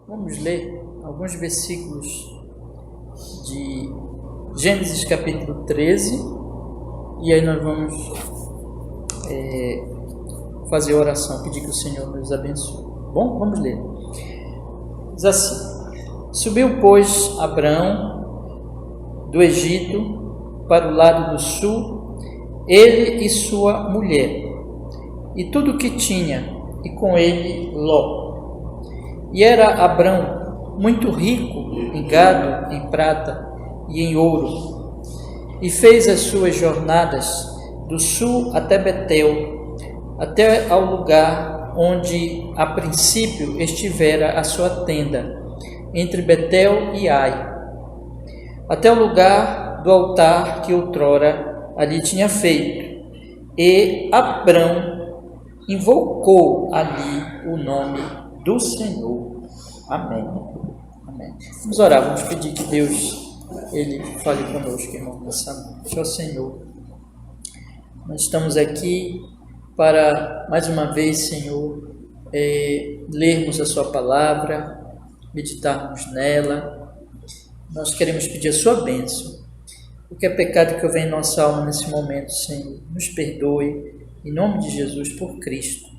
Vamos ler alguns versículos de Gênesis capítulo 13 e aí nós vamos fazer a oração, pedir que o Senhor nos abençoe. Bom, vamos ler. Diz assim: Subiu, pois, Abrão do Egito para o lado do sul, ele e sua mulher, e tudo o que tinha, e com ele Ló. E era Abrão muito rico em gado, em prata e em ouro, e fez as suas jornadas do sul até Betel, até ao lugar onde a princípio estivera a sua tenda, entre Betel e Ai, até o lugar do altar que outrora ali tinha feito. E Abrão invocou ali o nome do Senhor. Amém. Amém. Vamos orar, vamos pedir que Deus Ele fale conosco, irmão, nessa noite. Ó Senhor, nós estamos aqui para, mais uma vez, Senhor, lermos a Sua palavra, meditarmos nela. Nós queremos pedir a Sua bênção. O que é pecado que houver em nossa alma nesse momento, Senhor, nos perdoe, em nome de Jesus, por Cristo.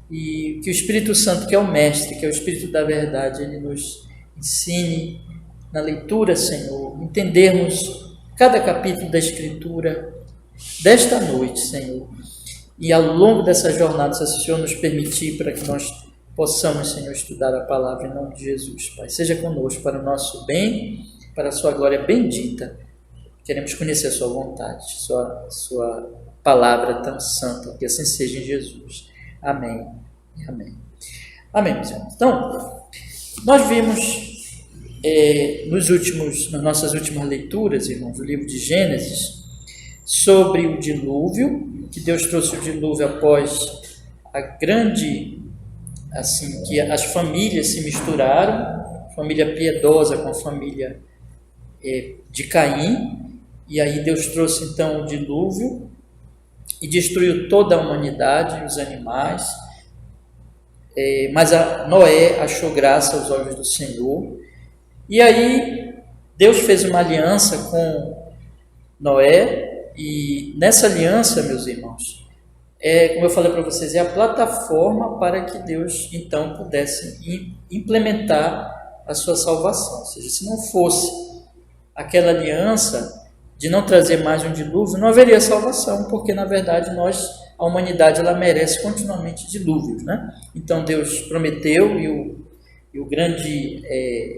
E que o Espírito Santo, que é o Mestre, que é o Espírito da verdade, Ele nos ensine na leitura, Senhor, entendermos cada capítulo da Escritura desta noite, Senhor. E ao longo dessa jornada, se o Senhor nos permitir, para que nós possamos, Senhor, estudar a palavra em nome de Jesus, Pai. Seja conosco para o nosso bem, para a Sua glória bendita. Queremos conhecer a Sua vontade, Sua palavra tão santa, que assim seja em Jesus. Amém e amém. Amém, meus irmãos. Então, nós vimos nas nossas últimas leituras, irmãos, do livro de Gênesis, sobre o dilúvio, que Deus trouxe o dilúvio após a grande, assim, que as famílias se misturaram, família piedosa com a família de Caim, e aí Deus trouxe então o dilúvio, e destruiu toda a humanidade, os animais, mas Noé achou graça aos olhos do Senhor, e aí Deus fez uma aliança com Noé, e nessa aliança, meus irmãos, como eu falei para vocês, é a plataforma para que Deus então pudesse implementar a sua salvação. Ou seja, se não fosse aquela aliança de não trazer mais um dilúvio, não haveria salvação, porque na verdade a humanidade, ela merece continuamente dilúvios, né? Então Deus prometeu, e o grande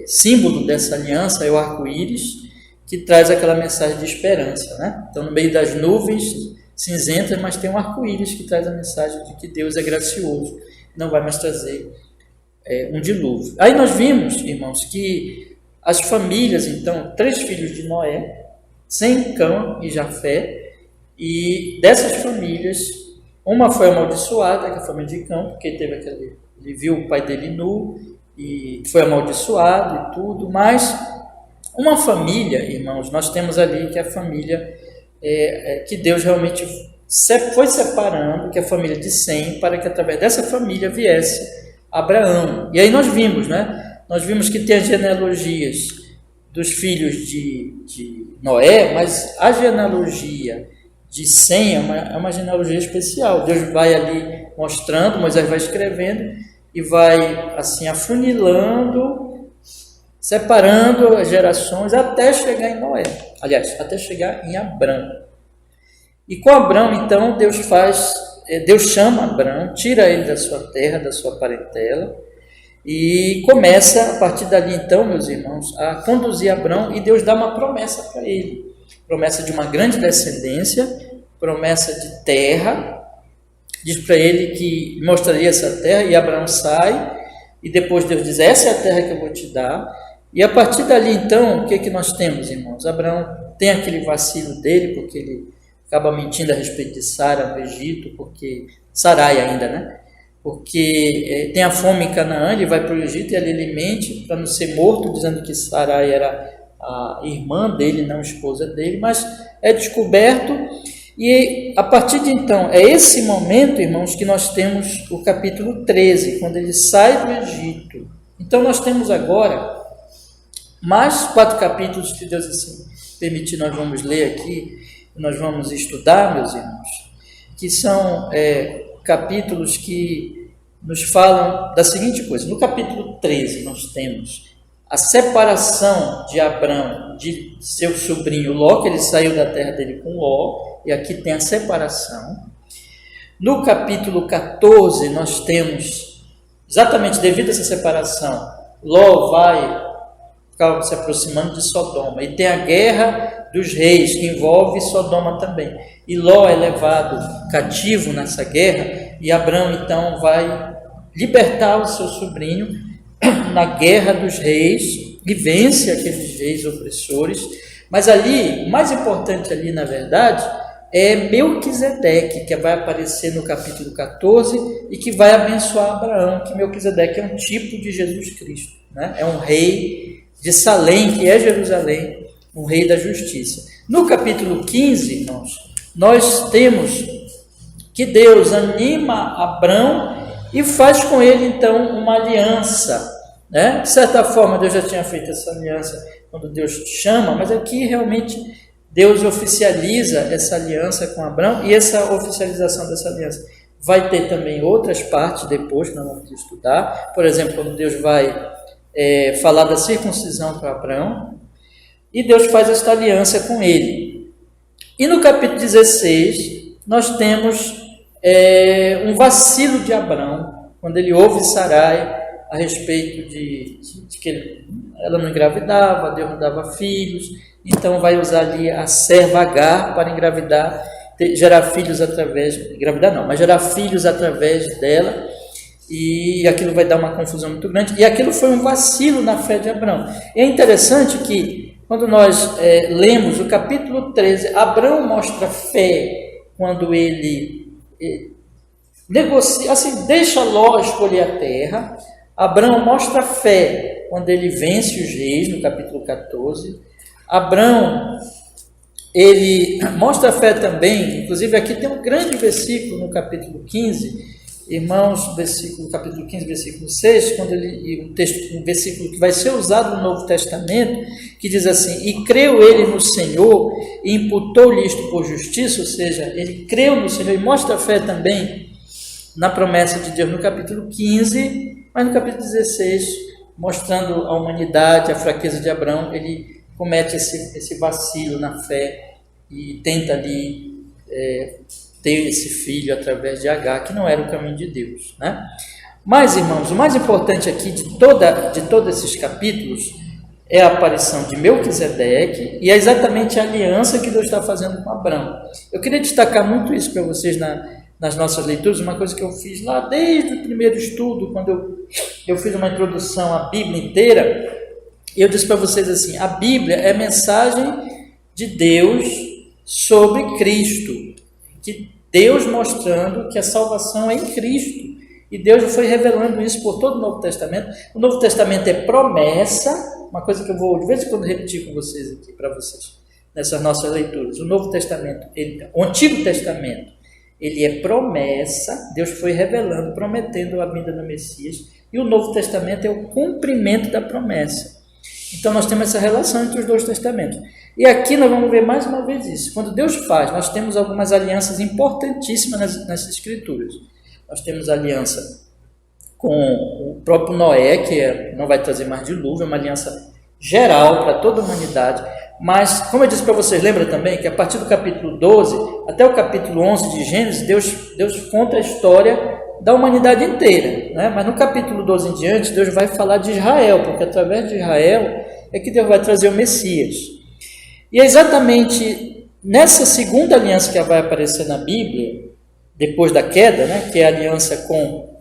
símbolo dessa aliança é o arco-íris, que traz aquela mensagem de esperança, né? Então no meio das nuvens cinzentas, mas tem um arco-íris que traz a mensagem de que Deus é gracioso, não vai mais trazer um dilúvio. Aí nós vimos, irmãos, que as famílias, então, 3 filhos de Noé, Sem, Cã e Jafé, e dessas famílias, uma foi amaldiçoada, que é a família de Cã, porque ele viu o pai dele nu, e foi amaldiçoado e tudo, mas uma família, irmãos, nós temos ali que é a família que Deus realmente foi separando, que é a família de Sem, para que através dessa família viesse Abraão. E aí nós vimos, né? Nós vimos que tem as genealogias dos filhos de Noé, mas a genealogia de Sem é uma genealogia especial. Deus vai ali mostrando, Moisés vai escrevendo e vai assim afunilando, separando as gerações até chegar em Noé. Aliás, até chegar em Abrão. E com Abrão, então, Deus chama Abrão, tira ele da sua terra, da sua parentela, e começa, a partir dali, então, meus irmãos, a conduzir Abrão, e Deus dá uma promessa para ele. Promessa de uma grande descendência, promessa de terra. Diz para ele que mostraria essa terra, e Abraão sai, e depois Deus diz, essa é a terra que eu vou te dar. E a partir dali, então, o que nós temos, irmãos? Abraão tem aquele vacilo dele, porque ele acaba mentindo a respeito de Sara no Egito, porque Sarai ainda, né? Porque tem a fome em Canaã, ele vai para o Egito e ali ele mente para não ser morto, dizendo que Sarai era a irmã dele, não a esposa dele, mas é descoberto. E a partir de então, é esse momento, irmãos, que nós temos o capítulo 13, quando ele sai do Egito. Então nós temos agora mais 4 capítulos que Deus assim permitir, nós vamos ler aqui, nós vamos estudar, meus irmãos, que são capítulos que nos falam da seguinte coisa. No capítulo 13 nós temos a separação de Abrão de seu sobrinho Ló, que ele saiu da terra dele com Ló, e aqui tem a separação. No capítulo 14 nós temos, exatamente devido a essa separação, Ló vai se aproximando de Sodoma, e tem a guerra dos reis, que envolve Sodoma também, e Ló é levado cativo nessa guerra, e Abrão então vai libertar o seu sobrinho na guerra dos reis, e vence aqueles reis opressores. Mas ali, o mais importante ali na verdade, é Melquisedeque, que vai aparecer no capítulo 14, e que vai abençoar Abraão, que Melquisedeque é um tipo de Jesus Cristo, né? É um rei de Salém, que é Jerusalém, um rei da justiça. No capítulo 15, irmãos, nós temos que Deus anima Abrão e faz com ele, então, uma aliança, né? De certa forma, Deus já tinha feito essa aliança quando Deus chama, mas aqui realmente Deus oficializa essa aliança com Abrão, e essa oficialização dessa aliança vai ter também outras partes depois que nós vamos estudar. Por exemplo, quando Deus vai falar da circuncisão para Abrão, e Deus faz esta aliança com ele. E no capítulo 16 nós temos um vacilo de Abrão, quando ele ouve Sarai a respeito de que ela não engravidava, Deus não dava filhos, então vai usar ali a serva Agar para engravidar, gerar filhos através, engravidar não, mas gerar filhos através dela, e aquilo vai dar uma confusão muito grande, e aquilo foi um vacilo na fé de Abrão. E é interessante que, quando nós lemos o capítulo 13, Abrão mostra fé quando ele negocia, assim, deixa Ló escolher a terra. Abrão mostra fé quando ele vence os reis, no capítulo 14. Abrão, ele mostra fé também, inclusive aqui tem um grande versículo no capítulo 15, irmãos, capítulo 15, versículo 6, quando um versículo que vai ser usado no Novo Testamento, que diz assim: e creu ele no Senhor, e imputou-lhe isto por justiça, ou seja, ele creu no Senhor, e mostra fé também na promessa de Deus no capítulo 15, mas no capítulo 16, mostrando a humanidade, a fraqueza de Abrão, ele comete esse vacilo na fé, e tenta ali ter esse filho através de Agar, que não era o caminho de Deus, né? Mas, irmãos, o mais importante aqui de todos esses capítulos é a aparição de Melquisedeque, e é exatamente a aliança que Deus está fazendo com Abrão. Eu queria destacar muito isso para vocês nas nossas leituras, uma coisa que eu fiz lá desde o primeiro estudo, quando eu fiz uma introdução à Bíblia inteira. Eu disse para vocês assim: a Bíblia é a mensagem de Deus sobre Cristo, que Deus mostrando que a salvação é em Cristo, e Deus foi revelando isso por todo o Novo Testamento. O Novo Testamento é promessa, uma coisa que eu vou de vez em quando repetir com vocês aqui, para vocês, nessas nossas leituras. O Novo Testamento, o Antigo Testamento, ele é promessa, Deus foi revelando, prometendo a vinda do Messias, e o Novo Testamento é o cumprimento da promessa. Então nós temos essa relação entre os dois testamentos. E aqui nós vamos ver mais uma vez isso. Quando Deus faz, nós temos algumas alianças importantíssimas nessas escrituras. Nós temos aliança com o próprio Noé, que não vai trazer mais dilúvio, é uma aliança geral para toda a humanidade. Mas, como eu disse para vocês, lembra também que a partir do capítulo 12 até o capítulo 11 de Gênesis, Deus conta a história da humanidade inteira, né? Mas no capítulo 12 em diante, Deus vai falar de Israel, porque através de Israel é que Deus vai trazer o Messias. E é exatamente nessa segunda aliança que vai aparecer na Bíblia, depois da queda, né, que é a aliança com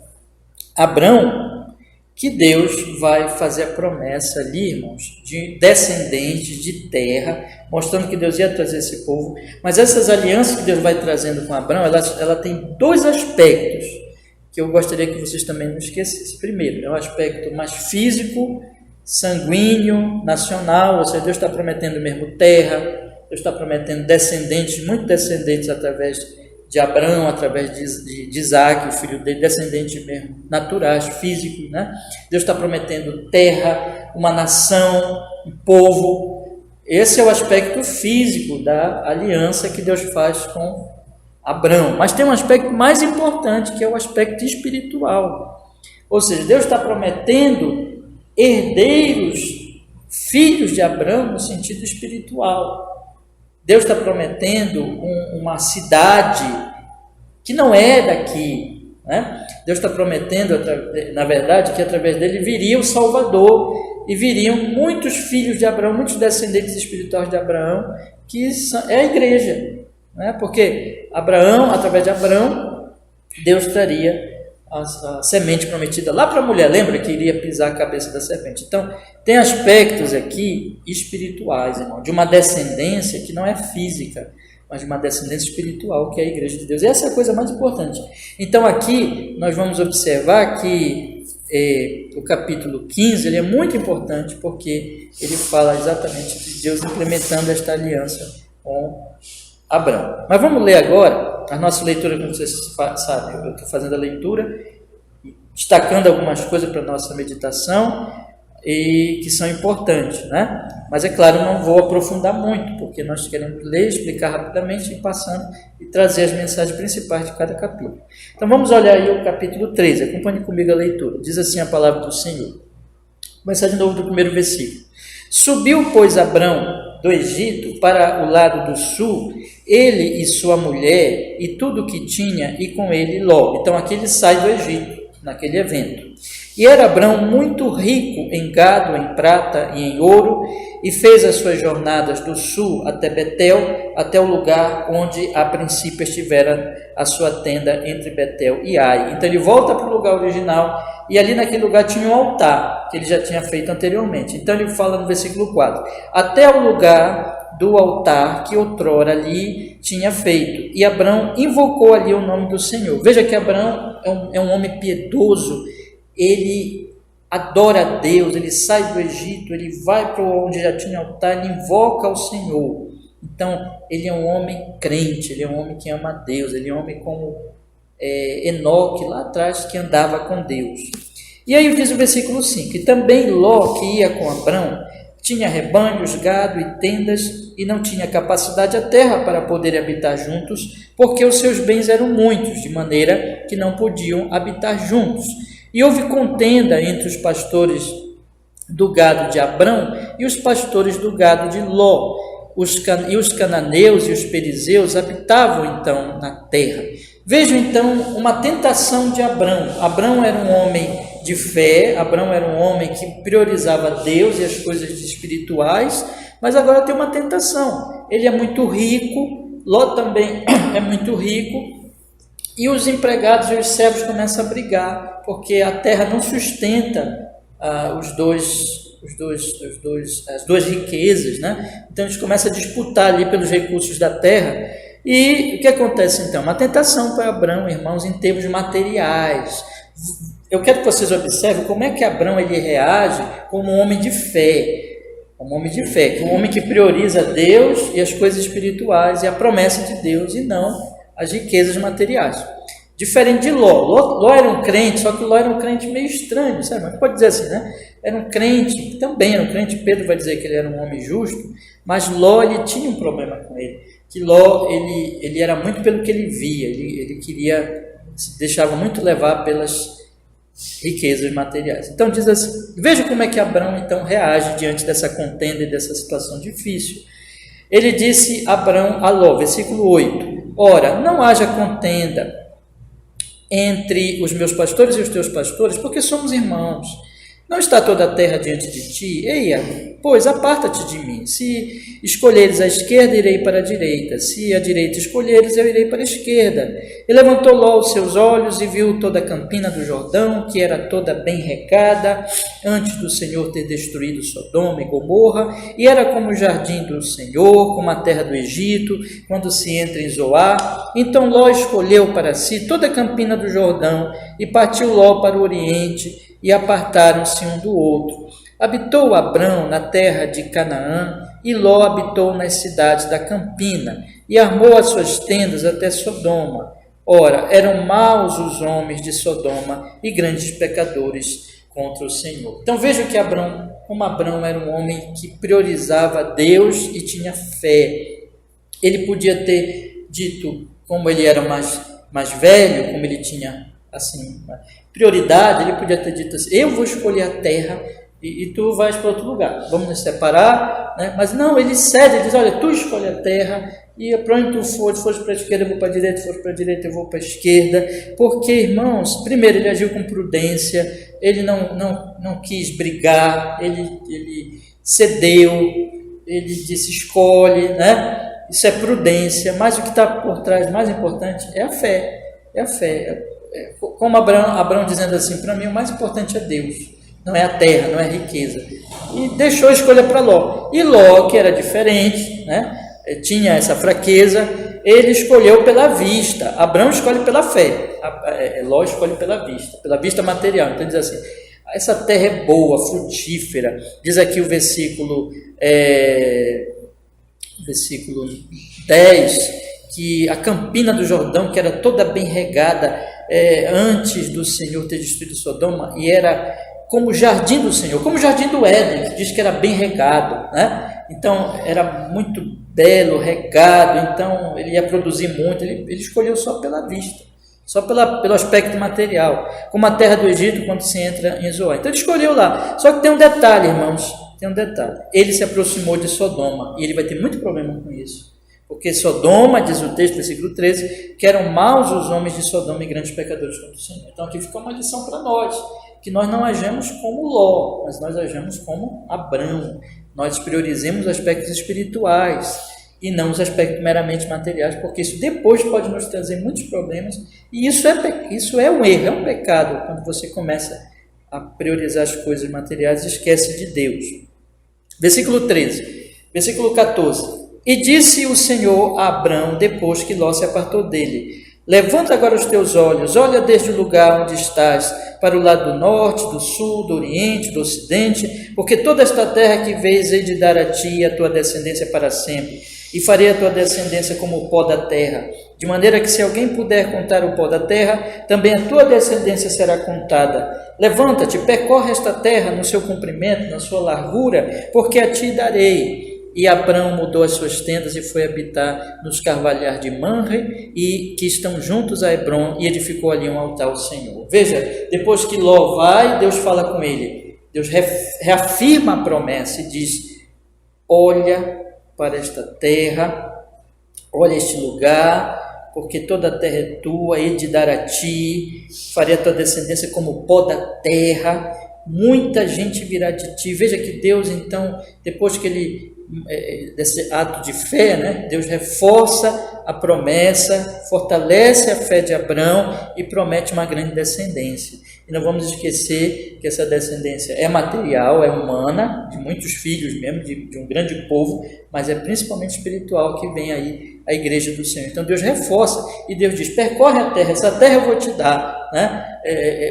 Abrão, que Deus vai fazer a promessa ali, irmãos, de descendentes, de terra, mostrando que Deus ia trazer esse povo. Mas essas alianças que Deus vai trazendo com Abrão, ela tem dois aspectos que eu gostaria que vocês também não esquecessem. Primeiro, é um aspecto mais físico, sanguíneo, nacional, ou seja, Deus está prometendo mesmo terra, Deus está prometendo descendentes, muitos descendentes através de Abraão, através de Isaac, o filho dele, descendente mesmo, naturais, físicos, né? Deus está prometendo terra, uma nação, um povo. Esse é o aspecto físico da aliança que Deus faz com Abraão. Mas tem um aspecto mais importante, que é o aspecto espiritual. Ou seja, Deus está prometendo herdeiros, filhos de Abraão, no sentido espiritual. Deus está prometendo uma cidade que não é daqui, né? Deus está prometendo, na verdade, que através dele viria o Salvador e viriam muitos filhos de Abraão, muitos descendentes espirituais de Abraão, que é a igreja, né? Porque Abraão, através de Abraão, Deus traria a semente prometida lá para a mulher, lembra que iria pisar a cabeça da serpente. Então, tem aspectos aqui espirituais, irmão, de uma descendência que não é física, mas de uma descendência espiritual, que é a igreja de Deus. Essa é a coisa mais importante. Então, aqui nós vamos observar que o capítulo 15 ele é muito importante, porque ele fala exatamente de Deus implementando esta aliança com Abraão. Mas vamos ler agora a nossa leitura, como vocês sabem, eu estou fazendo a leitura, destacando algumas coisas para a nossa meditação, e que são importantes, né? Mas é claro, não vou aprofundar muito, porque nós queremos ler, explicar rapidamente, ir passando e trazer as mensagens principais de cada capítulo. Então vamos olhar aí o capítulo 13, acompanhe comigo a leitura. Diz assim a palavra do Senhor. Vou começar de novo do primeiro versículo. Subiu, pois, Abrão do Egito para o lado do sul, ele e sua mulher e tudo o que tinha, e com ele Ló. Então aqui ele sai do Egito, naquele evento. E era Abrão muito rico em gado, em prata e em ouro, e fez as suas jornadas do sul até Betel, até o lugar onde a princípio estivera a sua tenda entre Betel e Ai. Então ele volta para o lugar original, e ali naquele lugar tinha um altar, que ele já tinha feito anteriormente. Então ele fala no versículo 4, até o lugar do altar que outrora ali tinha feito. E Abrão invocou ali o nome do Senhor. Veja que Abrão é um homem piedoso, ele adora a Deus, ele sai do Egito, ele vai para onde já tinha altar, ele invoca o Senhor. Então, ele é um homem crente, ele é um homem que ama a Deus, ele é um homem como Enoque lá atrás, que andava com Deus. E aí diz o versículo 5, e também Ló, que ia com Abrão, tinha rebanhos, gado e tendas, e não tinha capacidade a terra para poder habitar juntos, porque os seus bens eram muitos, de maneira que não podiam habitar juntos. E houve contenda entre os pastores do gado de Abrão e os pastores do gado de Ló. E os cananeus e os perizeus habitavam então na terra. Vejam então uma tentação de Abrão. Abrão era um homem de fé, Abrão era um homem que priorizava Deus e as coisas espirituais, mas agora tem uma tentação. Ele é muito rico, Ló também é muito rico, e os empregados e os servos começam a brigar, porque a terra não sustenta as duas riquezas, né? Então eles começam a disputar ali pelos recursos da terra. E o que acontece então? Uma tentação para Abrão, irmãos, em termos materiais. Eu quero que vocês observem como é que Abrão ele reage como um homem de fé. Um homem de fé, um homem que prioriza Deus e as coisas espirituais e a promessa de Deus, e não as riquezas materiais. Diferente de Ló. Ló era um crente, só que Ló era um crente meio estranho, sabe? Mas pode dizer assim, né? Era um crente, também era um crente, Pedro vai dizer que ele era um homem justo, mas Ló, ele tinha um problema com ele, que Ló, ele era muito pelo que ele via, ele queria, se deixava muito levar pelas riquezas materiais. Então diz assim, veja como é que Abrão então reage diante dessa contenda e dessa situação difícil. Ele disse Abrão a Ló, versículo 8, ora, não haja contenda entre os meus pastores e os teus pastores, porque somos irmãos. Não está toda a terra diante de ti? Eia, pois aparta-te de mim. Se escolheres a esquerda, irei para a direita. Se a direita escolheres, eu irei para a esquerda. E levantou Ló os seus olhos e viu toda a campina do Jordão, que era toda bem regada, antes do Senhor ter destruído Sodoma e Gomorra, e era como o jardim do Senhor, como a terra do Egito, quando se entra em Zoar. Então Ló escolheu para si toda a campina do Jordão, e partiu Ló para o oriente, e apartaram-se um do outro. Habitou Abrão na terra de Canaã, e Ló habitou nas cidades da campina, e armou as suas tendas até Sodoma. Ora, eram maus os homens de Sodoma e grandes pecadores contra o Senhor. Então veja que como Abrão era um homem que priorizava Deus e tinha fé. Ele podia ter dito, como ele era mais velho, como ele tinha assim prioridade, ele podia ter dito assim: eu vou escolher a terra e tu vais para outro lugar, vamos nos separar, né? Mas não, ele cede, ele diz: olha, tu escolhe a terra, e para onde tu fores para a esquerda eu vou para a direita, fores para a direita eu vou para a esquerda. Porque, irmãos, primeiro ele agiu com prudência, ele não quis brigar, ele cedeu, ele disse: escolhe, né? Isso é prudência, mas o que está por trás, mais importante, é a fé. É a fé. Como Abrão dizendo assim: para mim o mais importante é Deus, não é a terra, não é a riqueza. E deixou a escolha para Ló. E Ló, que era diferente, né? Tinha essa fraqueza, ele escolheu pela vista. Abrão escolhe pela fé, Ló escolhe pela vista material. Então diz assim: essa terra é boa, frutífera. Diz aqui o versículo 10, que a campina do Jordão, que era toda bem regada, antes do Senhor ter destruído Sodoma, e era como o jardim do Senhor, como o jardim do Éden, que diz que era bem regado, né? Então era muito belo, regado, então ele ia produzir muito. Ele escolheu só pela vista, só pelo aspecto material, como a terra do Egito quando se entra em Zoar. Então ele escolheu lá. Só que tem um detalhe, irmãos, ele se aproximou de Sodoma, e ele vai ter muito problema com isso, porque Sodoma, diz o texto, versículo 13, que eram maus os homens de Sodoma e grandes pecadores contra o Senhor. Então aqui fica uma lição para nós, que nós não agimos como Ló, mas nós agimos como Abrão. Nós priorizemos os aspectos espirituais e não os aspectos meramente materiais, porque isso depois pode nos trazer muitos problemas, e isso é um erro, é um pecado, quando você começa a priorizar as coisas materiais e esquece de Deus. Versículo 13, versículo 14. E disse o Senhor a Abrão, depois que Ló se apartou dele: levanta agora os teus olhos, olha desde o lugar onde estás, para o lado do norte, do sul, do oriente, do ocidente, porque toda esta terra que vês hei de dar a ti e a tua descendência para sempre, e farei a tua descendência como o pó da terra, de maneira que se alguém puder contar o pó da terra, também a tua descendência será contada. Levanta-te, percorre esta terra no seu comprimento, na sua largura, porque a ti darei. E Abrão mudou as suas tendas e foi habitar nos carvalhais de Manre, e que estão juntos a Hebron, e edificou ali um altar ao Senhor. Veja, depois que Ló vai, Deus fala com ele. Deus reafirma a promessa e diz: olha para esta terra, olha este lugar, porque toda a terra é tua, hei de dar a ti, farei a tua descendência como o pó da terra, muita gente virá de ti. Veja que Deus, então, depois que desse ato de fé, né, Deus reforça a promessa, fortalece a fé de Abrão e promete uma grande descendência. E não vamos esquecer que essa descendência é material, é humana, de muitos filhos mesmo, de um grande povo, mas é principalmente espiritual, que vem aí a igreja do Senhor. Então Deus reforça e Deus diz: percorre a terra, essa terra eu vou te dar, né?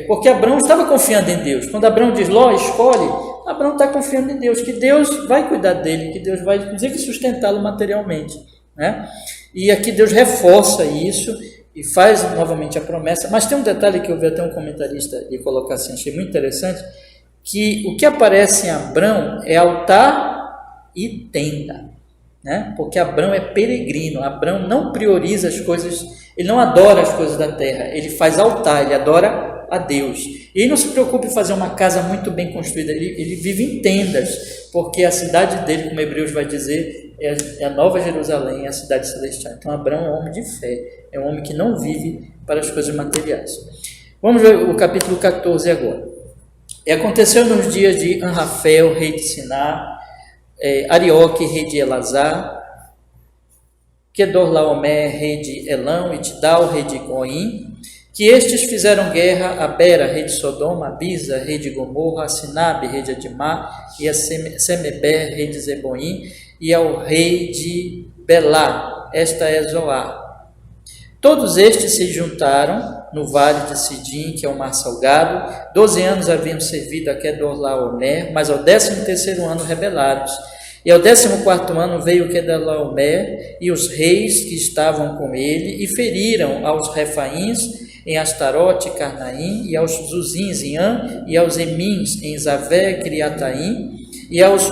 Porque Abrão estava confiando em Deus. Quando Abrão diz: Ló, escolhe, Abrão está confiando em Deus, que Deus vai cuidar dele, que Deus vai, inclusive, sustentá-lo materialmente, né? E aqui Deus reforça isso e faz novamente a promessa. Mas tem um detalhe que eu vi até um comentarista e colocar assim, achei muito interessante, que o que aparece em Abrão é altar e tenda, né? Porque Abrão é peregrino, Abrão não prioriza as coisas, ele não adora as coisas da terra, ele faz altar, ele adora a Deus. E ele não se preocupa em fazer uma casa muito bem construída, ele vive em tendas, porque a cidade dele, como Hebreus vai dizer, é a Nova Jerusalém, é a cidade celestial. Então Abrão é um homem de fé, é um homem que não vive para as coisas materiais. Vamos ver o capítulo 14 agora. E aconteceu nos dias de Anrafel, rei de Siná, Arioque, rei de Elazar, Kedorlaomer, rei de Elão, e Tidal, rei de Goim, que estes fizeram guerra a Bera, rei de Sodoma, a Bisa, rei de Gomorra, a Sinabe, rei de Adimá, e a Semeber, rei de Zeboim, e ao rei de Belá, esta é Zoar. Todos estes se juntaram no vale de Sidim, que é o mar salgado. 12 anos haviam servido a Kedorlaomer, mas ao 13º ano rebelaram-se. E ao 14º ano veio Quedorlaomer e os reis que estavam com ele, e feriram aos Refaíns em Astarote e Carnaim, e aos Zuzins em An, e aos Emins em Zavé e Criataim, e aos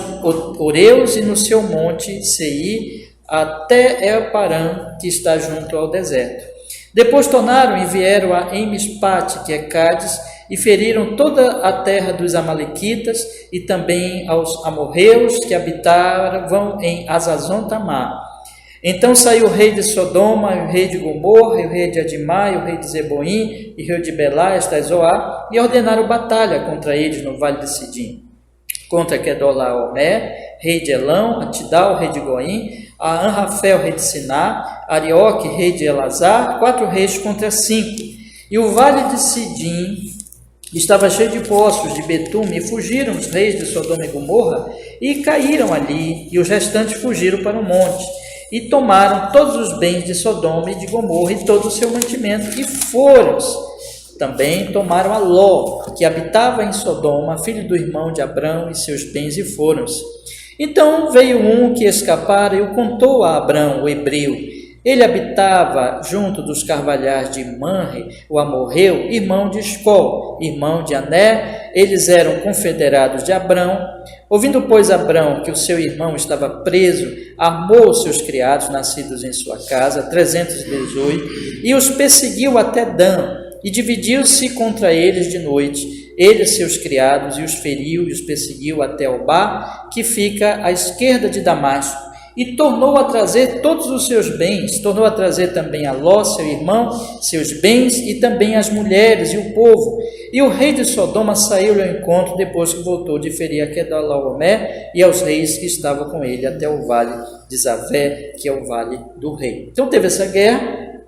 Oreus e no seu monte Seir, até El-Parã, que está junto ao deserto. Depois tornaram e vieram a Emispate, que é Cádiz, e feriram toda a terra dos amalequitas, e também aos amorreus que habitavam em Azazon-Tamar. Então saiu o rei de Sodoma, e o rei de Gomorra, e o rei de Adimá, e o rei de Zeboim, e o rei de Belá, esta Zoar, e ordenaram batalha contra eles no vale de Sidim. Contra Quedorlaomer, rei de Elão, a Tidal, rei de Goim, a Anrafel, rei de Siná, Arioque, rei de Elazar, 4 reis contra 5. E o vale de Sidim estava cheio de poços de betume, e fugiram os reis de Sodoma e Gomorra, e caíram ali, e os restantes fugiram para o monte, e tomaram todos os bens de Sodoma e de Gomorra, e todo o seu mantimento, e foram-se. Também tomaram a Ló, que habitava em Sodoma, filho do irmão de Abrão, e seus bens, e foram-se. Então veio um que escapara e o contou a Abrão, o hebreu. Ele habitava junto dos carvalhais de Manre, o amorreu, irmão de Escol, irmão de Ané. Eles eram confederados de Abrão. Ouvindo, pois, Abrão que o seu irmão estava preso, armou os seus criados, nascidos em sua casa, 318, e os perseguiu até Dan, e dividiu-se contra eles de noite, ele e seus criados, e os feriu e os perseguiu até Obá, que fica à esquerda de Damasco, e tornou a trazer todos os seus bens, tornou a trazer também a Ló, seu irmão, seus bens, e também as mulheres e o povo. E o rei de Sodoma saiu-lhe ao encontro, depois que voltou de ferir a Quedorlaomer e aos reis que estavam com ele, até o vale de Zavé, que é o vale do rei. Então teve essa guerra,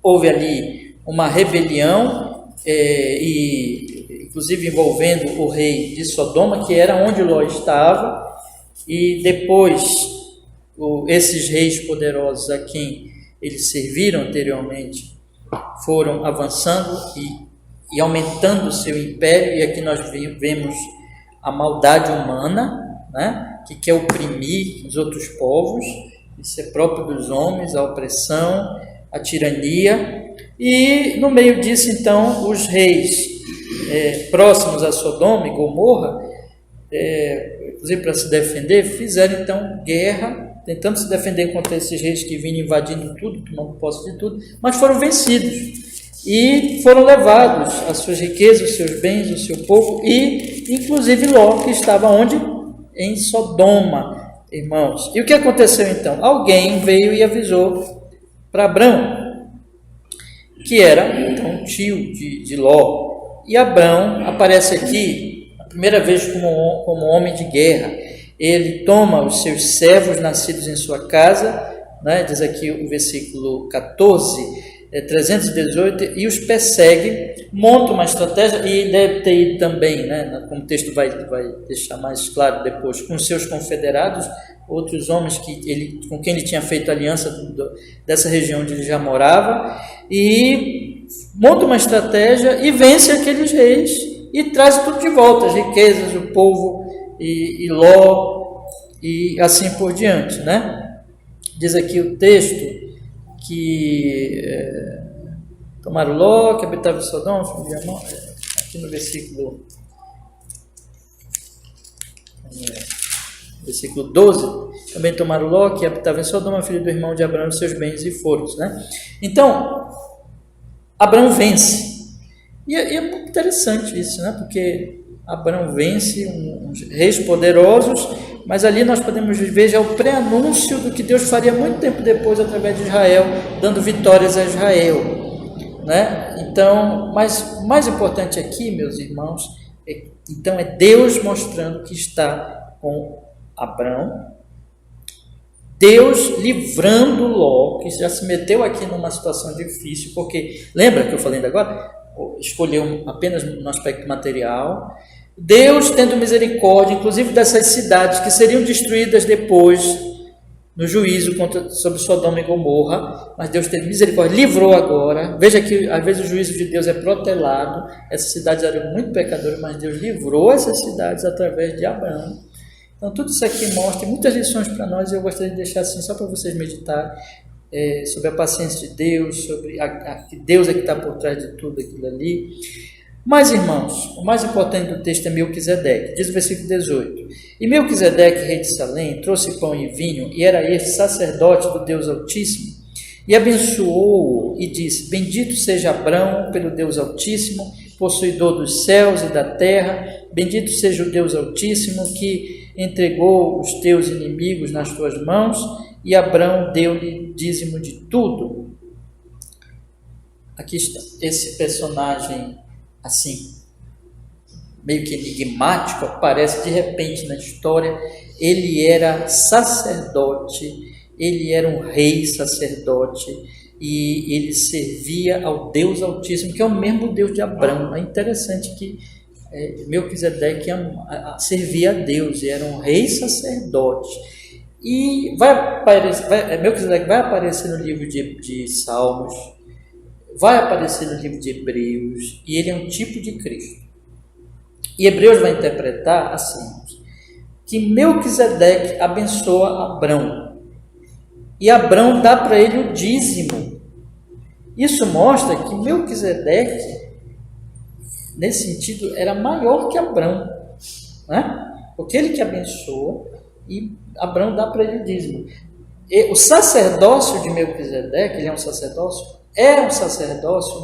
houve ali uma rebelião, e inclusive envolvendo o rei de Sodoma, que era onde Ló estava, e depois esses reis poderosos a quem eles serviram anteriormente foram avançando e aumentando o seu império, e aqui nós vemos a maldade humana, né, que quer oprimir os outros povos, isso é próprio dos homens, a opressão, a tirania. E no meio disso, então, os reis próximos a Sodoma e Gomorra, inclusive para se defender, fizeram então guerra, tentando se defender contra esses reis que vinham invadindo tudo, tomando posse de tudo, mas foram vencidos e foram levados as suas riquezas, os seus bens, o seu povo, e inclusive Ló, que estava onde? Em Sodoma, irmãos. E o que aconteceu então? Alguém veio e avisou para Abrão, que era então tio de Ló, e Abrão aparece aqui a primeira vez como homem de guerra. Ele toma os seus servos nascidos em sua casa, né, diz aqui o versículo 14, 318, e os persegue, monta uma estratégia, e deve ter ido também, né, como o texto vai deixar mais claro depois, com seus confederados, outros homens com quem ele tinha feito aliança dessa região onde ele já morava, e monta uma estratégia e vence aqueles reis, e traz tudo de volta, as riquezas, o povo, e Ló, e assim por diante, né? Diz aqui o texto que tomaram Ló, que habitava em Sodoma, aqui no versículo 12, também tomaram Ló, que habitava em Sodoma, filho do irmão de Abraão, seus bens e foram, né? Então, Abraão vence, e é muito interessante isso, né? Porque Abraão vence uns reis poderosos, mas ali nós podemos ver já o pré-anúncio do que Deus faria muito tempo depois através de Israel, dando vitórias a Israel, né? Então, mas o mais importante aqui, meus irmãos, é Deus mostrando que está com Abraão, Deus livrando Ló, que já se meteu aqui numa situação difícil, porque lembra que eu falei ainda agora? Escolheu apenas no aspecto material. Deus tendo misericórdia, inclusive dessas cidades que seriam destruídas depois no juízo sobre Sodoma e Gomorra, mas Deus teve misericórdia, livrou agora. Veja que às vezes o juízo de Deus é protelado, essas cidades eram muito pecadoras, mas Deus livrou essas cidades através de Abraão, Então, tudo isso aqui mostra muitas lições para nós, e eu gostaria de deixar assim, só para vocês meditarem, sobre a paciência de Deus, sobre que Deus é que está por trás de tudo aquilo ali. Mas, irmãos, o mais importante do texto é Melquisedeque. Diz o versículo 18: E Melquisedeque, rei de Salém, trouxe pão e vinho, e era este sacerdote do Deus Altíssimo, e abençoou-o, e disse: Bendito seja Abrão pelo Deus Altíssimo, possuidor dos céus e da terra, bendito seja o Deus Altíssimo, que entregou os teus inimigos nas tuas mãos, e Abrão deu-lhe dízimo de tudo. Aqui está esse personagem assim, meio que enigmático, aparece de repente na história. Ele era sacerdote, ele era um rei sacerdote, e ele servia ao Deus Altíssimo, que é o mesmo Deus de Abrão. É interessante que Melquisedeque servia a Deus, e era um rei sacerdote. E Melquisedeque vai aparecer no livro de Salmos, vai aparecer no livro de Hebreus, e ele é um tipo de Cristo. E Hebreus vai interpretar assim, que Melquisedeque abençoa Abrão, e Abrão dá para ele o dízimo. Isso mostra que Melquisedeque, nesse sentido, era maior que Abrão, né? Porque ele que abençoa, e Abrão dá para ele o dízimo. E o sacerdócio de Melquisedeque, ele é um sacerdócio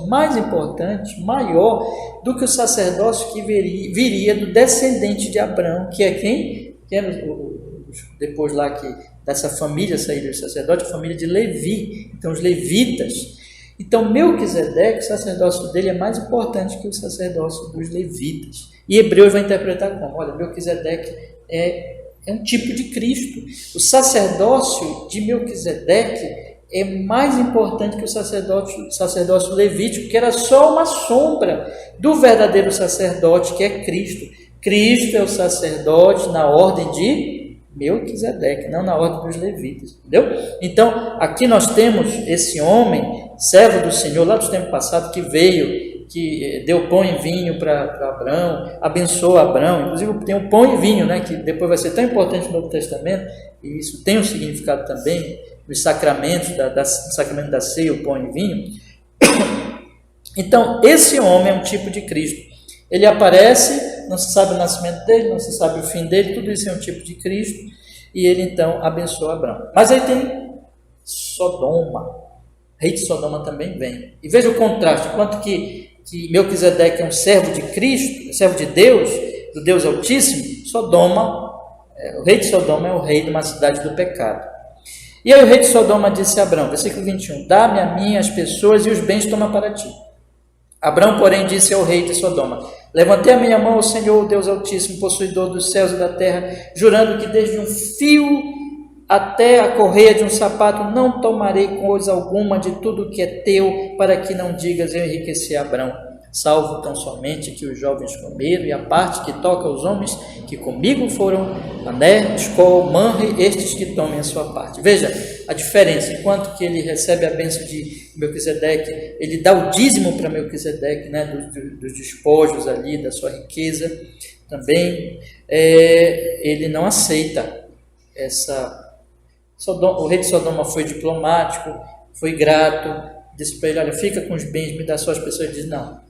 mais importante, maior do que o sacerdócio que viria do descendente de Abrão, que é quem? Que era depois lá que dessa família saiu do sacerdote, a família de Levi, então os levitas. Então Melquisedeque, o sacerdócio dele é mais importante que o sacerdócio dos levitas. E Hebreus vai interpretar como? Olha, Melquisedeque é um tipo de Cristo. O sacerdócio de Melquisedeque é mais importante que o sacerdócio levítico, que era só uma sombra do verdadeiro sacerdote, que é Cristo. Cristo é o sacerdote na ordem de Melquisedeque, não na ordem dos levitas, entendeu? Então, aqui nós temos esse homem, servo do Senhor, lá do tempo passado, que veio, que deu pão e vinho para Abrão, abençoou Abrão. Inclusive tem o pão e vinho, né, que depois vai ser tão importante no Novo Testamento, e isso tem um significado também, os sacramentos, o sacramento da ceia, o pão e vinho. Então, esse homem é um tipo de Cristo. Ele aparece, não se sabe o nascimento dele, não se sabe o fim dele, tudo isso é um tipo de Cristo, e ele então abençoa Abraão. Mas aí tem Sodoma, rei de Sodoma também vem. E veja o contraste, quanto que Melquisedeque é um servo de Cristo, servo de Deus, do Deus Altíssimo. Sodoma, o rei de Sodoma é o rei de uma cidade do pecado. E aí o rei de Sodoma disse a Abrão, versículo 21, dá-me a mim as pessoas e os bens toma para ti. Abrão, porém, disse ao rei de Sodoma, levantei a minha mão ao Senhor, Deus Altíssimo, possuidor dos céus e da terra, jurando que desde um fio até a correia de um sapato não tomarei coisa alguma de tudo que é teu, para que não digas eu enriqueci Abrão, salvo tão somente que os jovens comeram, e a parte que toca aos homens que comigo foram Ané, Escol, Manre, estes que tomem a sua parte. Veja a diferença, enquanto que ele recebe a bênção de Melquisedeque, ele dá o dízimo para Melquisedeque, né, dos despojos ali, da sua riqueza, também ele não aceita o rei de Sodoma foi diplomático, foi grato, disse para ele, olha, fica com os bens, me dá só as pessoas. Ele diz, não,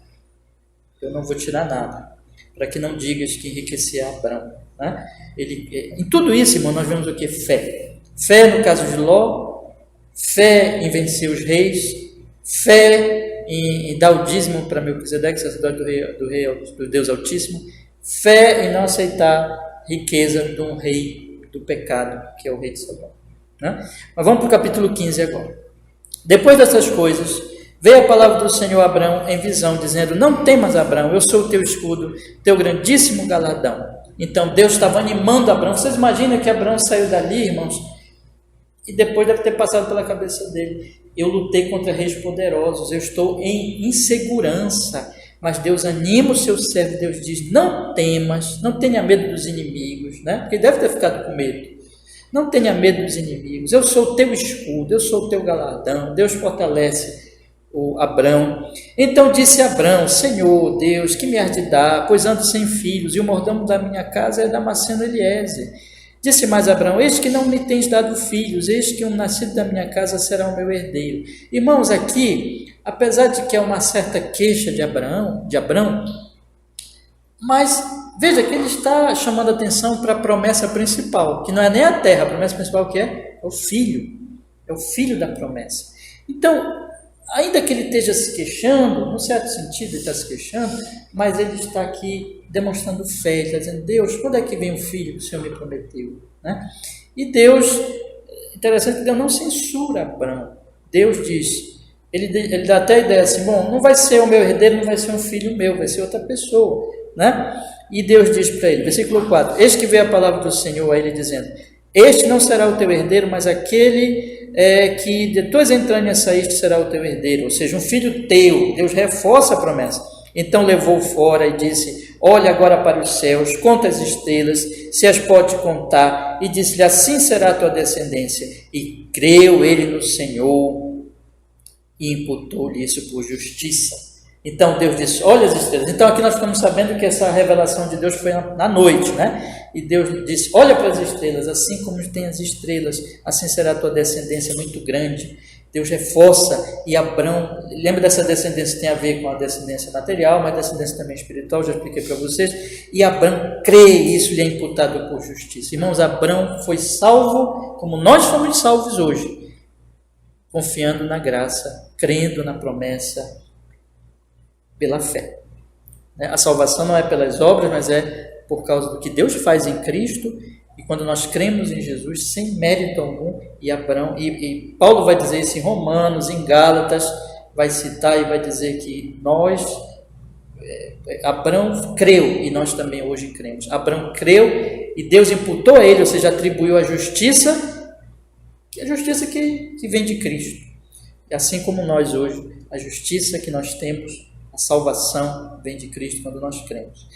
eu não vou tirar nada, para que não digas que enriqueci Abrão, né? Em tudo isso, irmão, nós vemos o que? Fé no caso de Ló, fé em vencer os reis, fé em dar o dízimo para Melquisedeque, sacerdote do Deus Altíssimo, fé em não aceitar riqueza de um rei do pecado, que é o rei de Sodoma, né? Mas vamos para o capítulo 15 agora. Depois dessas coisas, veio a palavra do Senhor a Abrão em visão, dizendo, não temas, Abrão, eu sou o teu escudo, teu grandíssimo galardão. Então Deus estava animando Abrão. Vocês imaginam que Abrão saiu dali, irmãos, e depois deve ter passado pela cabeça dele, eu lutei contra reis poderosos, eu estou em insegurança, mas Deus anima o seu servo, Deus diz, não temas, não tenha medo dos inimigos, né? Porque ele deve ter ficado com medo. Não tenha medo dos inimigos, eu sou o teu escudo, eu sou o teu galardão. Deus fortalece o Abrão. Então disse Abrão, Senhor Deus, que me hás de dar, pois ando sem filhos, e o mordomo da minha casa é Damasceno Eliezer. Disse mais Abraão: eis que não me tens dado filhos, eis que um nascido da minha casa será o meu herdeiro. Irmãos, aqui, apesar de que é uma certa queixa de Abraão, mas veja que ele está chamando a atenção para a promessa principal, que não é nem a terra, a promessa principal que é o filho, é o filho da promessa. Então, ainda que ele esteja se queixando, num certo sentido ele está se queixando, mas ele está aqui demonstrando fé, ele está dizendo: Deus, quando é que vem o filho que o Senhor me prometeu? Né? E Deus, interessante que Deus não censura Abraão. Deus diz, ele dá até a ideia assim: bom, não vai ser o meu herdeiro, não vai ser um filho meu, vai ser outra pessoa, né? E Deus diz para ele, versículo 4: eis que veio a palavra do Senhor a ele dizendo: este não será o teu herdeiro, mas aquele que de tuas entranhas saíste será o teu herdeiro, ou seja, um filho teu. Deus reforça a promessa. Então levou fora e disse: olha agora para os céus, conta as estrelas, se as pode contar, e disse-lhe: assim será a tua descendência. E creu ele no Senhor e imputou-lhe isso por justiça. Então Deus disse: olha as estrelas. Então aqui nós estamos sabendo que essa revelação de Deus foi na noite, né? E Deus disse: olha para as estrelas, assim como tem as estrelas, assim será a tua descendência muito grande. Deus reforça, e Abraão, lembra dessa descendência, tem a ver com a descendência material, mas descendência também espiritual, já expliquei para vocês, e Abraão crê, e isso lhe é imputado por justiça. Irmãos, Abraão foi salvo, como nós fomos salvos hoje, confiando na graça, crendo na promessa, pela fé. A salvação não é pelas obras, mas é por causa do que Deus faz em Cristo, e quando nós cremos em Jesus sem mérito algum. E Abraão, e Paulo vai dizer isso em Romanos, em Gálatas, vai citar e vai dizer que Abraão creu, e nós também hoje cremos. Abraão creu e Deus imputou a ele, ou seja, atribuiu a justiça, que é a justiça que vem de Cristo. E assim como nós hoje, a justiça que nós temos, a salvação vem de Cristo quando nós cremos.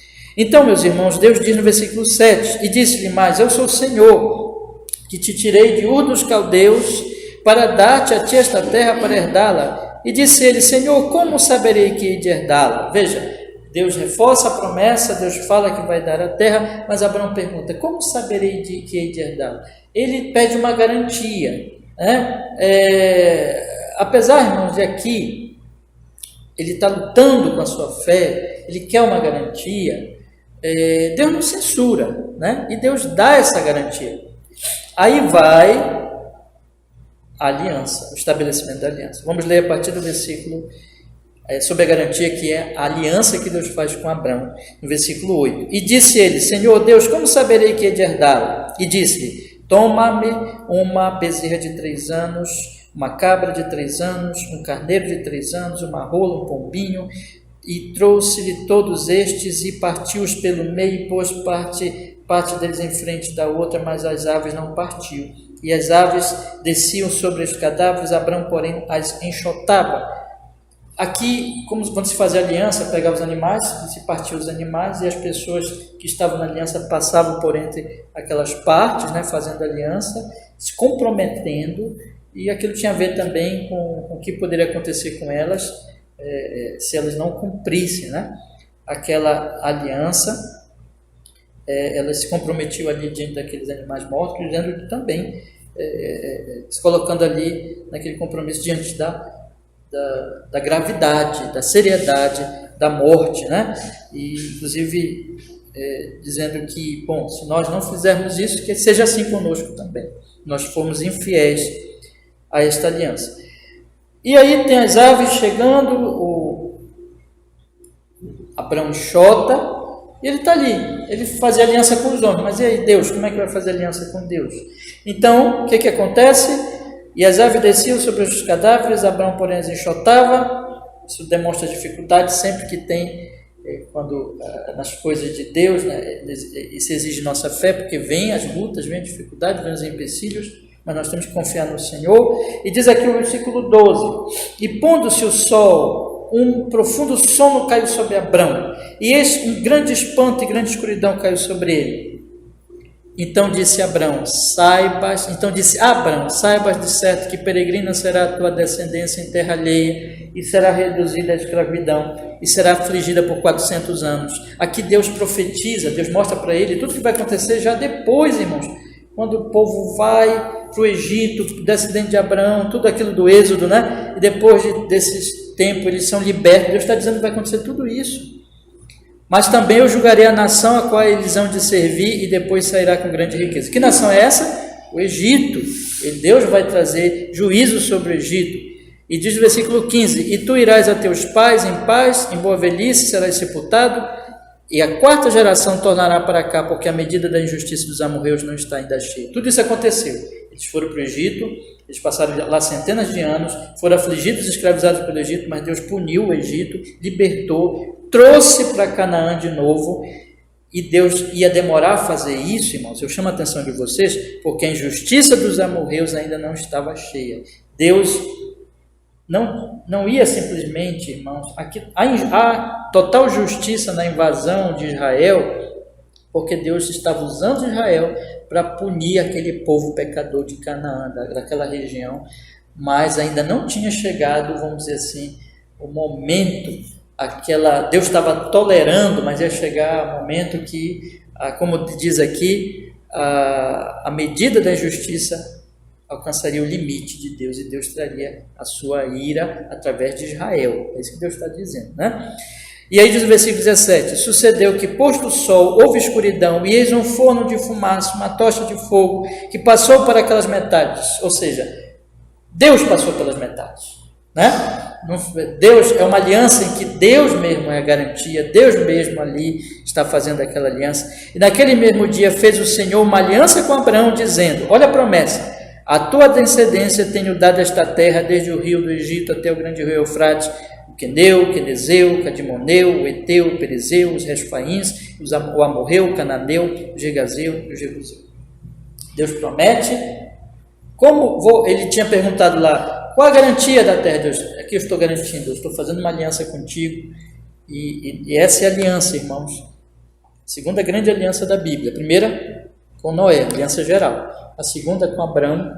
Então, meus irmãos, Deus diz no versículo 7, e disse-lhe mais: eu sou o Senhor, que te tirei de Ur dos Caldeus, para dar-te a ti esta terra para herdá-la. E disse ele: Senhor, como saberei que hei de herdá-la? Veja, Deus reforça a promessa, Deus fala que vai dar a terra, mas Abraão pergunta: como saberei que hei de herdá-la? Ele pede uma garantia, né? Apesar, irmãos, de aqui ele está lutando com a sua fé, ele quer uma garantia. Deus não censura, né? E Deus dá essa garantia. Aí vai a aliança, o estabelecimento da aliança. Vamos ler a partir do versículo sobre a garantia que é a aliança que Deus faz com Abraão, no versículo 8. E disse ele: Senhor Deus, como saberei que hei de herdá-la? E disse-lhe: toma-me uma bezerra de 3 anos, uma cabra de 3 anos, um carneiro de 3 anos, uma rola, um pombinho. E trouxe-lhe todos estes e partiu-os pelo meio, e pôs parte deles em frente da outra, mas as aves não partiu. E as aves desciam sobre os cadáveres, Abraão, porém, as enxotava. Aqui, como quando se fazia aliança, pegava os animais, se partia os animais, e as pessoas que estavam na aliança passavam por entre aquelas partes, né, fazendo aliança, se comprometendo, e aquilo tinha a ver também com o que poderia acontecer com elas, se elas não cumprissem, né, aquela aliança. Elas se comprometiam ali diante daqueles animais mortos, dizendo que também, se colocando ali naquele compromisso diante da gravidade, da seriedade da morte, né? E inclusive dizendo que, bom, se nós não fizermos isso, que seja assim conosco também. Nós fomos infiéis a esta aliança. E aí tem as aves chegando, o Abraão enxota, e ele está ali, ele fazia aliança com os homens, mas e aí Deus, como é que vai fazer aliança com Deus? Então, o que acontece? E as aves desciam sobre os cadáveres, Abraão, porém, as enxotava. Isso demonstra a dificuldade sempre que tem, quando nas coisas de Deus, né, isso exige nossa fé, porque vem as lutas, vem a dificuldade, vem os empecilhos, mas nós temos que confiar no Senhor. E diz aqui o versículo 12: e pondo-se o sol, um profundo sono caiu sobre Abraão, e um grande espanto e grande escuridão caiu sobre ele. Então disse Abraão, saibas de certo que peregrina será a tua descendência em terra alheia, e será reduzida à escravidão, e será afligida por 400 anos. Aqui Deus profetiza, Deus mostra para ele tudo que vai acontecer já depois, irmãos, quando o povo vai para o Egito, descendente de Abraão, tudo aquilo do Êxodo, né? E depois desse tempo eles são libertos. Deus está dizendo que vai acontecer tudo isso. Mas também eu julgarei a nação a qual eles hão de servir e depois sairá com grande riqueza. Que nação é essa? O Egito. E Deus vai trazer juízo sobre o Egito. E diz o versículo 15: e tu irás a teus pais em paz, em boa velhice serás sepultado, e a quarta geração tornará para cá, porque a medida da injustiça dos amorreus não está ainda cheia. Tudo isso aconteceu. Eles foram para o Egito, eles passaram lá centenas de anos, foram afligidos e escravizados pelo Egito, mas Deus puniu o Egito, libertou, trouxe para Canaã de novo, e Deus ia demorar a fazer isso, irmãos. Eu chamo a atenção de vocês, porque a injustiça dos amorreus ainda não estava cheia. Deus não ia simplesmente, irmãos, há total justiça na invasão de Israel, porque Deus estava usando Israel para punir aquele povo pecador de Canaã, daquela região, mas ainda não tinha chegado, vamos dizer assim, o momento, Deus estava tolerando, mas ia chegar o momento que, como diz aqui, a medida da justiça alcançaria o limite de Deus e Deus traria a sua ira através de Israel. É isso que Deus está dizendo, né? E aí diz o versículo 17: sucedeu que, posto o sol, houve escuridão, e eis um forno de fumaça, uma tocha de fogo, que passou para aquelas metades. Ou seja, Deus passou pelas metades, né? Deus é uma aliança em que Deus mesmo é a garantia, Deus mesmo ali está fazendo aquela aliança. E naquele mesmo dia fez o Senhor uma aliança com Abraão, dizendo: olha a promessa, a tua descendência tenho dado esta terra, desde o rio do Egito até o grande rio Eufrates, o Queneu, o Quenezeu, o Cadimoneu, o Eteu, o Perezeu, os Resfaíns, o Amorreu, o Cananeu, o Gegazeu e o Jebuseu. Deus promete. Ele tinha perguntado lá, qual a garantia da terra? Deus, aqui eu estou garantindo, eu estou fazendo uma aliança contigo, e essa é a aliança, irmãos. Segunda grande aliança da Bíblia. A primeira com Noé, aliança geral. A segunda com Abraão,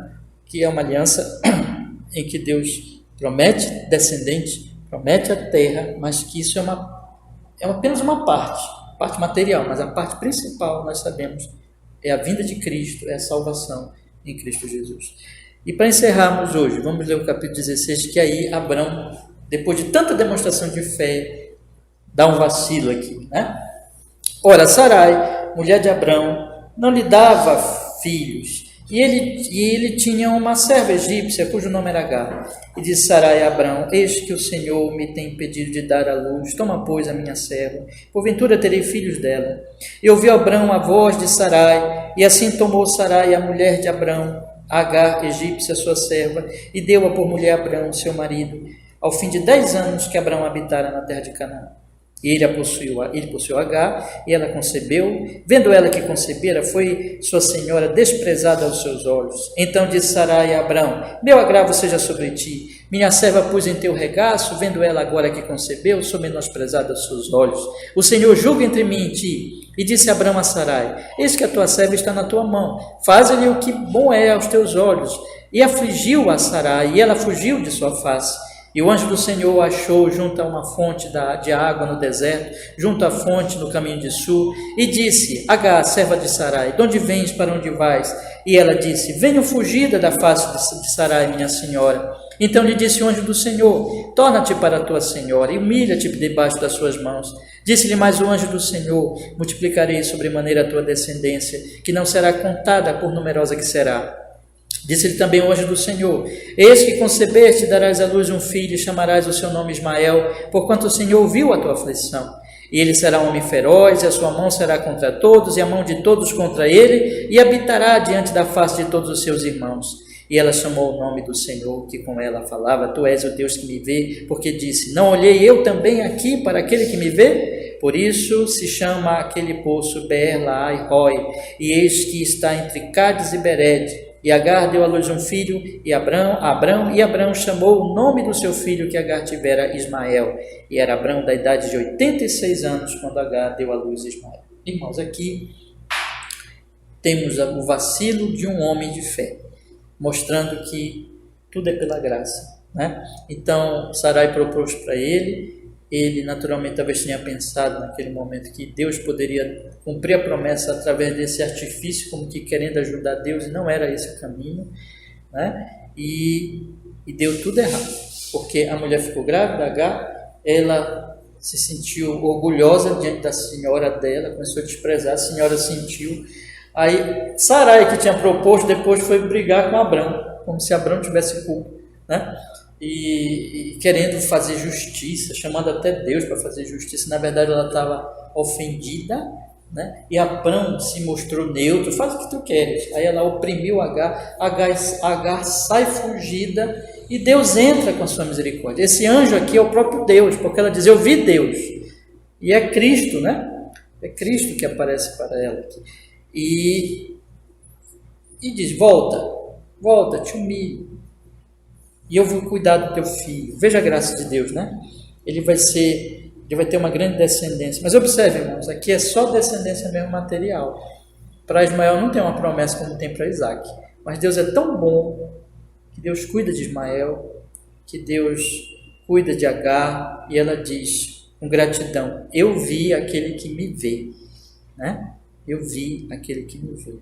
que é uma aliança em que Deus promete descendente, promete a terra, mas que isso é apenas uma parte material, mas a parte principal, nós sabemos, é a vinda de Cristo, é a salvação em Cristo Jesus. E para encerrarmos hoje, vamos ler o capítulo 16, que aí Abraão, depois de tanta demonstração de fé, dá um vacilo aqui, né? Ora, Sarai, mulher de Abraão, não lhe dava filhos, e ele tinha uma serva egípcia, cujo nome era Agar. E disse Sarai a Abraão: eis que o Senhor me tem impedido de dar à luz, toma, pois, a minha serva, porventura terei filhos dela. E ouviu Abraão a voz de Sarai, e assim tomou Sarai, a mulher de Abraão, Agar, egípcia, sua serva, e deu-a por mulher a Abraão, seu marido, ao fim de 10 anos que Abraão habitara na terra de Canaã. E ele possuiu Agar, e ela concebeu. Vendo ela que concebera, foi sua senhora desprezada aos seus olhos. Então disse Sarai a Abraão: meu agravo seja sobre ti. Minha serva pus em teu regaço, vendo ela agora que concebeu, sou menosprezada aos seus olhos. O Senhor julga entre mim e ti. E disse Abraão a Sarai: eis que a tua serva está na tua mão, faze-lhe o que bom é aos teus olhos. E afligiu a Sarai, e ela fugiu de sua face. E o anjo do Senhor a achou junto a uma fonte de água no deserto, junto à fonte no caminho de sul, e disse: Agar, serva de Sarai, de onde vens, para onde vais? E ela disse: venho fugida da face de Sarai, minha senhora. Então lhe disse o anjo do Senhor: torna-te para a tua senhora, e humilha-te debaixo das suas mãos. Disse-lhe mais o anjo do Senhor: multiplicarei sobremaneira a tua descendência, que não será contada por numerosa que será. Disse-lhe também o anjo do Senhor: eis que concebeste, darás à luz um filho, e chamarás o seu nome Ismael, porquanto o Senhor viu a tua aflição. E ele será um homem feroz, e a sua mão será contra todos, e a mão de todos contra ele, e habitará diante da face de todos os seus irmãos. E ela chamou o nome do Senhor, que com ela falava: tu és o Deus que me vê, porque disse: não olhei eu também aqui para aquele que me vê? Por isso se chama aquele poço Beer-Lahai-Roi, e eis que está entre Cádiz e Bered. E Agar deu à luz um filho, e Abrão chamou o nome do seu filho que Agar tivera Ismael. E era Abrão da idade de 86 anos, quando Agar deu à luz Ismael. Irmãos, aqui temos o vacilo de um homem de fé, mostrando que tudo é pela graça, né? Então Sarai propôs para ele, Ele naturalmente talvez tenha pensado naquele momento que Deus poderia cumprir a promessa através desse artifício, como que querendo ajudar Deus, e não era esse o caminho, né? E deu tudo errado, porque a mulher ficou grávida, Agar, ela se sentiu orgulhosa diante da senhora dela, começou a desprezar, a senhora sentiu. Aí Sarai, que tinha proposto, depois foi brigar com Abrão, como se Abrão tivesse culpa, né? E querendo fazer justiça, chamando até Deus para fazer justiça. Na verdade, ela estava ofendida, né? E Abrão se mostrou neutro, faz o que tu queres. Aí ela oprimiu Agar sai fugida, e Deus entra com a sua misericórdia. Esse anjo aqui é o próprio Deus, porque ela diz, eu vi Deus, e é Cristo, né? É Cristo que aparece para ela aqui. E diz, volta, te humilho, e eu vou cuidar do teu filho. Veja a graça de Deus, né? Ele vai ter uma grande descendência. Mas observe, irmãos, aqui é só descendência mesmo material. Para Ismael não tem uma promessa como tem para Isaac. Mas Deus é tão bom que Deus cuida de Ismael, que Deus cuida de Agar, e ela diz com gratidão, eu vi aquele que me vê, né? Eu vi aquele que me vê.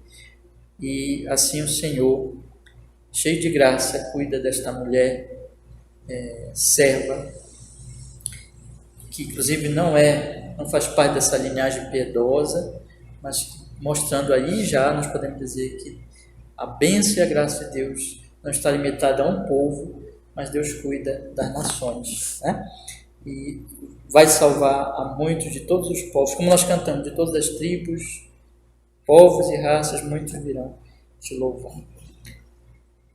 E assim o Senhor, cheio de graça, cuida desta mulher serva, que inclusive não faz parte dessa linhagem piedosa, mas mostrando aí já, nós podemos dizer que a bênção e a graça de Deus não está limitada a um povo, mas Deus cuida das nações, né? E vai salvar a muitos de todos os povos, como nós cantamos, de todas as tribos, povos e raças, muitos virão te louvar.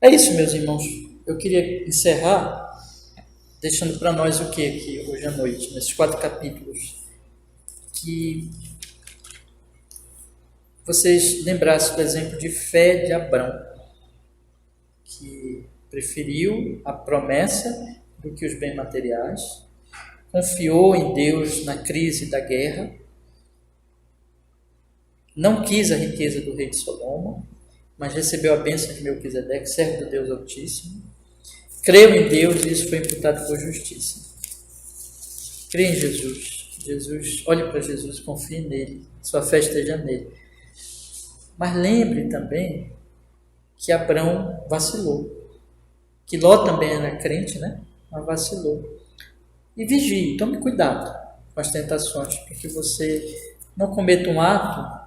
É isso, meus irmãos. Eu queria encerrar deixando para nós o que aqui hoje à noite, nesses 4 capítulos, que vocês lembrassem do exemplo de fé de Abrão, que preferiu a promessa do que os bens materiais, confiou em Deus na crise da guerra, não quis a riqueza do rei de Sodoma, mas recebeu a bênção de Melquisedeque, servo do Deus Altíssimo, creu em Deus e isso foi imputado por justiça. Crê em Jesus, olhe para Jesus, confie nele, sua fé esteja nele. Mas lembre também que Abrão vacilou, que Ló também era crente, né? Mas vacilou. E vigie, tome cuidado com as tentações, para que você não cometa um ato,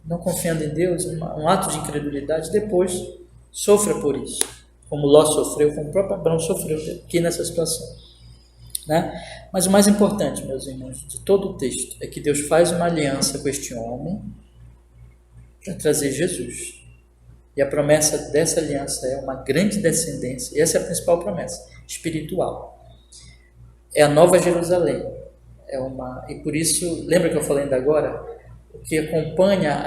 não confiando em Deus, um ato de incredulidade, depois sofra por isso, como Ló sofreu, como o próprio Abrão sofreu aqui nessa situação, né? Mas o mais importante, meus irmãos, de todo o texto, é que Deus faz uma aliança com este homem para trazer Jesus. E a promessa dessa aliança é uma grande descendência, e essa é a principal promessa, espiritual. É a Nova Jerusalém. E por isso, lembra que eu falei ainda agora? O que acompanha,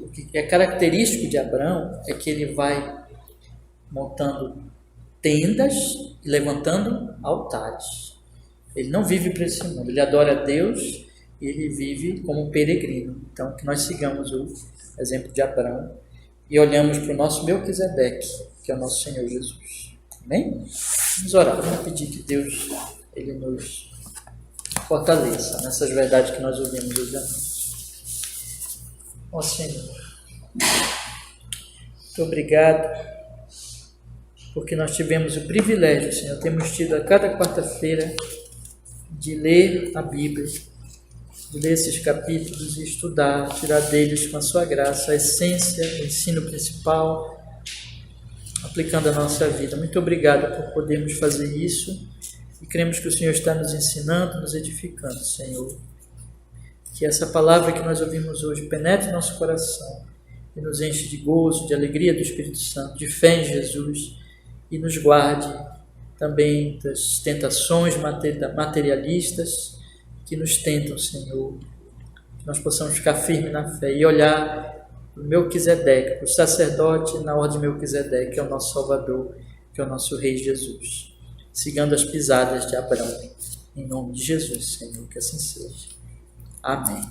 o que é característico de Abraão é que ele vai montando tendas e levantando altares. Ele não vive para esse mundo, ele adora a Deus e ele vive como um peregrino. Então, que nós sigamos o exemplo de Abraão e olhamos para o nosso Melquisedeque, que é o nosso Senhor Jesus. Amém? Vamos orar, vamos pedir que Deus ele nos fortaleça nessas verdades que nós ouvimos hoje à noite. Ó Senhor, muito obrigado, porque nós tivemos o privilégio, Senhor, temos tido a cada quarta-feira de ler a Bíblia, de ler esses capítulos e estudar, tirar deles com a sua graça a essência, o ensino principal, aplicando a nossa vida. Muito obrigado por podermos fazer isso e cremos que o Senhor está nos ensinando, nos edificando, Senhor. Que essa palavra que nós ouvimos hoje penetre no nosso coração e nos enche de gozo, de alegria do Espírito Santo, de fé em Jesus e nos guarde também das tentações materialistas que nos tentam, Senhor. Que nós possamos ficar firmes na fé e olhar para o Melquisedeque, para o sacerdote na ordem de Melquisedeque, que é o nosso Salvador, que é o nosso Rei Jesus, seguindo as pisadas de Abraão. Em nome de Jesus, Senhor, que assim seja. Amém.